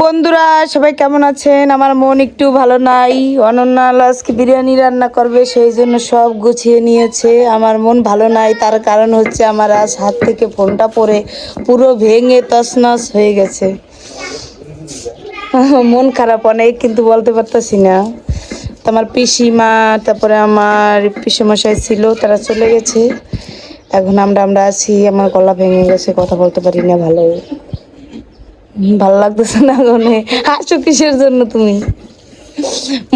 বন্ধুরা সবাই কেমন আছেন? আমার মন একটু ভালো নাই। অনন্যা আজকে বিরিয়ানি রান্না করবে, সেই জন্য সব গুছিয়ে নিয়েছে। আমার মন ভালো নাই, তার কারণ হচ্ছে আমার আজ হাত থেকে ফোনটা পড়ে পুরো ভেঙে তছনছ হয়ে গেছে। মন খারাপ অনেক, কিন্তু বলতে পারতেছি না। তো আমার পিসিমা, তারপরে আমার পিসেমশাই ছিল, তারা চলে গেছে। এখন আমরা আছি। আমার গলা ভেঙে গেছে, কথা বলতে পারি না ভালো। ভালো লাগতেছে না গনে। হাসো কিসের জন্য তুমি?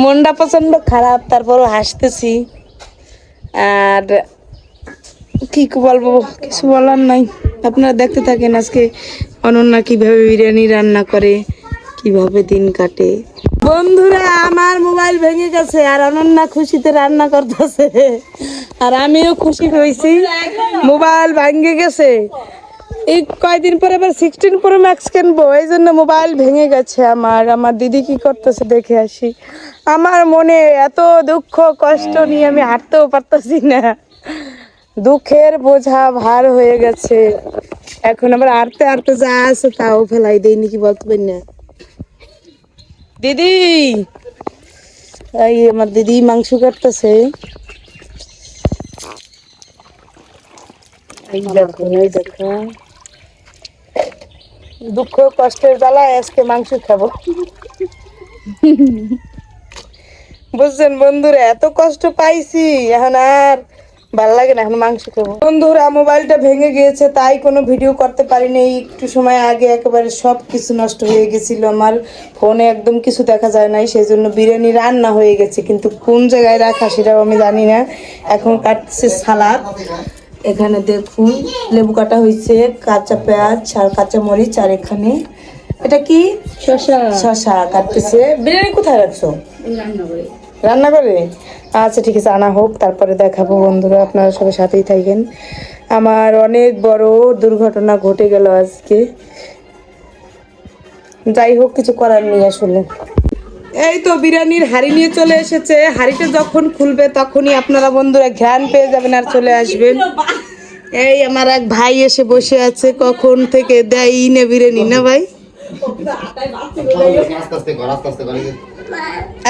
মনটা প্রচন্ড খারাপ, তারপরও হাসতেছি। আর কি বলবো, কিছু বলার নাই। আপনারা দেখতে থাকেন আজকে অনন্যা কিভাবে বিরিয়ানি রান্না করে, কিভাবে দিন কাটে। বন্ধুরা, আমার মোবাইল ভেঙে গেছে আর অনন্যা খুশিতে রান্না করতেছে, আর আমিও খুশি হয়েছি। মোবাইল ভেঙে গেছে, এই কয়দিন পরে আবার 16 প্রো ম্যাক্স কিনবো, এই জন্য মোবাইল ভেঙে গেছে আমার দিদি কি করতেছে দেখে আসি। আমার মনে এত দুঃখ কষ্ট নিয়ে আমি হাঁটতেও পারতেছি না, দুঃখের বোঝা ভার হয়ে গেছে। এখন আবার হাঁটতে হাঁটতে যা আছে তাও ফেলাই দেয়নি, কি বলতে পারি না। দিদি, এই আমার দিদি মাংস কাটতেছে। এই দেখো, এই দেখো, দুঃখ কষ্টের জ্বালায় আজকে মাংস খাবো। বুঝছেন বন্ধুরা, এত কষ্ট পাইছি, এখন আর ভালো লাগে না, এখন মাংস খাবো। বন্ধুরা, মোবাইলটা ভেঙে গিয়েছে, তাই কোনো ভিডিও করতে পারিনি। একটু সময় আগে একেবারে সব কিছু নষ্ট হয়ে গেছিল, আমার ফোনে একদম কিছু দেখা যায় নাই। সেই জন্য বিরিয়ানি রান্না হয়ে গেছে, কিন্তু কোন জায়গায় রাখা সেটাও আমি জানি না। এখন কাটছে সালাদ। এখানে দেখুন লেবু কাটা হয়েছে, কাঁচা পেঁয়াজ আর কাঁচা মরিচ, আর এখানে এটা কি শসা কাটতেছে। বিরিয়ানি কোথায় রাখছো? রান্না করে। আচ্ছা ঠিক আছে, আনা হোক, তারপরে দেখাবো। বন্ধুরা, আপনারা সবাই সাথেই থাকেন। আমার অনেক বড় দুর্ঘটনা ঘটে গেল আজকে। যাই হোক, কিছু করার নেই আসলে। এই তো বিরিয়ানির হাঁড়ি নিয়ে চলে এসেছে। হাঁড়িটা যখন খুলবে তখনই আপনারা বন্ধুরা ঘ্রাণ পেয়ে যাবেন আর চলে আসবেন। এই আমার এক ভাই এসে বসে আছে, কখন থেকে দেয় না বিরিয়ানি, না ভাই?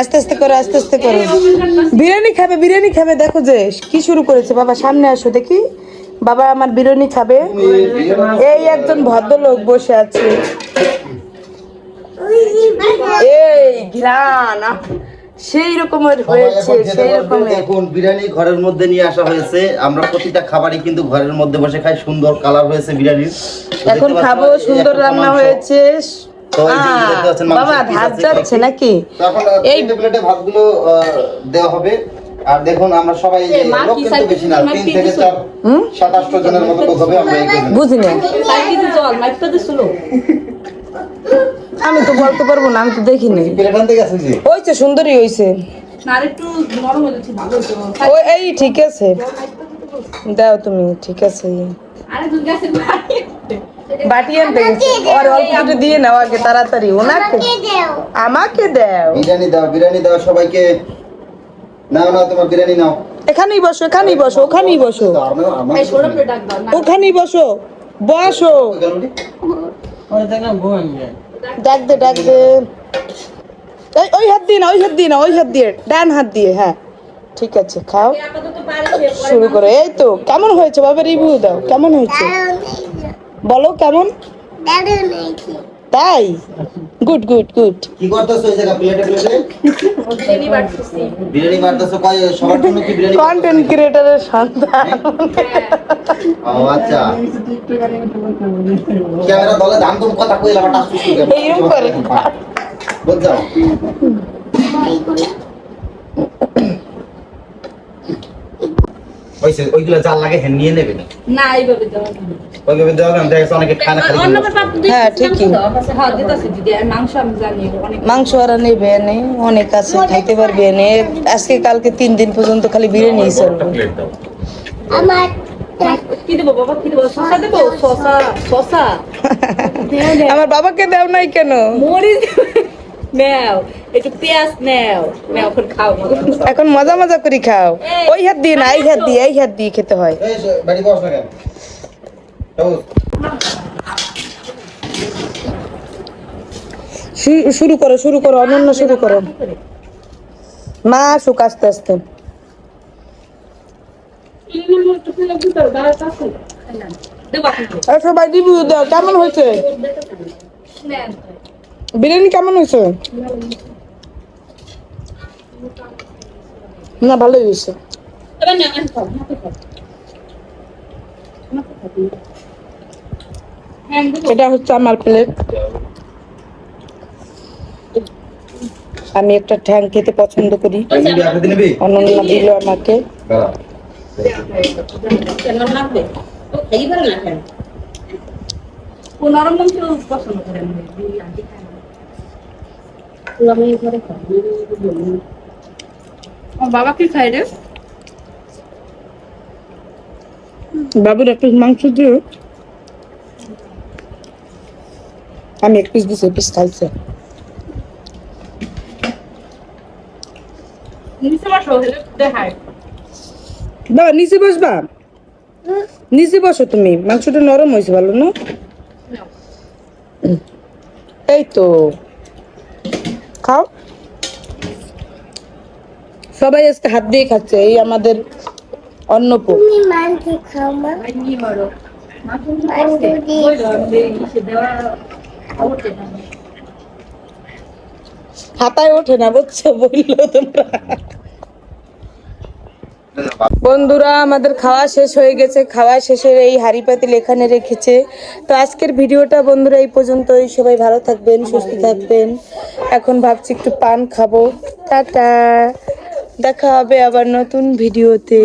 আস্তে আস্তে করো, আস্তে আস্তে করো। বিরিয়ানি খাবে, বিরিয়ানি খাবে। দেখো যে কি শুরু করেছে। বাবা সামনে আসো দেখি, বাবা আমার বিরিয়ানি খাবে। এই একজন ভদ্রলোক বসে আছে। এই ঘ্রাণ সেই রকমের হয়েছে, সেই রকমের। এখন বিরিয়ানি ঘরের মধ্যে নিয়ে আসা হয়েছে। আমরা প্রতিটা খাবারই কিন্তু ঘরের মধ্যে বসে খাই। সুন্দর কালার হয়েছে বিরিয়ানির, এখন খাবো। সুন্দর রান্না হয়েছে। বাবা ভাত যাচ্ছে নাকি? এই প্লেটে ভাতগুলো দেওয়া হবে। আর দেখুন, আমরা সবাই লোক কিন্তু বেশি না, 3 থেকে 4 7-8 জনের মতো লোক হবে। আমরা বুঝিনি, আমি তো বলতে পারবো না, আমি তো দেখিনি। হয়েছে, সুন্দরই হয়েছে। এই ঠিক আছে, দাও তুমি, ঠিক আছে। বাটি আনতে গেছে, আর অল্প একটু দিয়ে নাও আগে তাড়াতাড়ি। ওনাকে আমাকে দাও, বিরিয়ানি দাও, বিরিয়ানি দাও সবাইকে। নাও নাও, তোমার বিরিয়ানি নাও। এখানেই বসো, এখানেই বসো, ওখানেই বসো, ওখানেই বসো, বসো। ডাক দে, ডাক দে। ওই হাত দিয়ে না, ওই হাত দিয়ে না, ওই হাত দিয়ে, ডান হাত দিয়ে। হ্যাঁ ঠিক আছে, খাও, শুরু করো। এই তো কেমন হয়েছে বাবা, রিভিউ দাও, কেমন হয়েছে বলো, কেমন? তাই? Good good good. কি করতেছো এই জায়গা প্লেটে প্লেটে? বিরিয়ানি বানাতেছো কয় সবার জন্য? কি বিরিয়ানি? কন্টেন্ট ক্রিয়েটরের সন্তান। ও আচ্ছা, ক্যামেরা দলে দাম কম কথা কইলা বাটা সুসু কে এইরকম করে বল যাও। ওইসে ওইগুলা জাল লাগে হেন নিয়ে নেবে না, এইভাবে দাও, ওইভাবে দাও। আমি দেখছ অনেকে খানা খালি। হ্যাঁ ঠিকই। মাংস আর নেবে নে, অনেক আছে, খাইতে পারবে নে। আজকে কালকে 3 দিন পর্যন্ত খালি বিরিয়ানি চলবে। আমার আমার বাবাকে দাও নাই কেন? এখন মজা মজা করে খাও। ওই হাত দিয়ে না, এই হাত দিয়ে, এই হাত দিয়ে খেতে হয়। এই বাড়ি বস না কেন? শুরু করো অনন্য শুরু করো মা আসুক আস্তে আস্তে আর সবাই রিভিউ দাও কেমন হয়েছে বিরিয়ানি কেমন হয়েছে না ভালোই হয়েছে এটা হচ্ছে আমার প্লেট আমি একটা ঠ্যাং খেতে পছন্দ করি অনন্য দিল আমাকে বাবা কি খাই রে বাবুর একটা মাংস দিও আমি এক পিস দিছি পিস খাইছে বাবা নিচে বসবা নিচে বসো তুমি মাংসটা নরম হয়েছে ভালো না এই তো খাও সবাই আজকে হাত দিয়ে খাচ্ছে এই আমাদের অন্নপূর্ণা তুমি মানতে খাও মা মানতে হাতায় ওঠে না বুঝছো বললো তোমরা বন্ধুরা আমাদের খাওয়া শেষ হয়ে গেছে খাওয়া শেষের এই হাঁড়ি পাতিল এখানে রেখেছে তো আজকের ভিডিওটা বন্ধুরা এই পর্যন্তই সবাই ভালো থাকবেন সুস্থ থাকবেন এখন ভাবছি একটু পান খাবো টাটা দেখা হবে আবার নতুন ভিডিওতে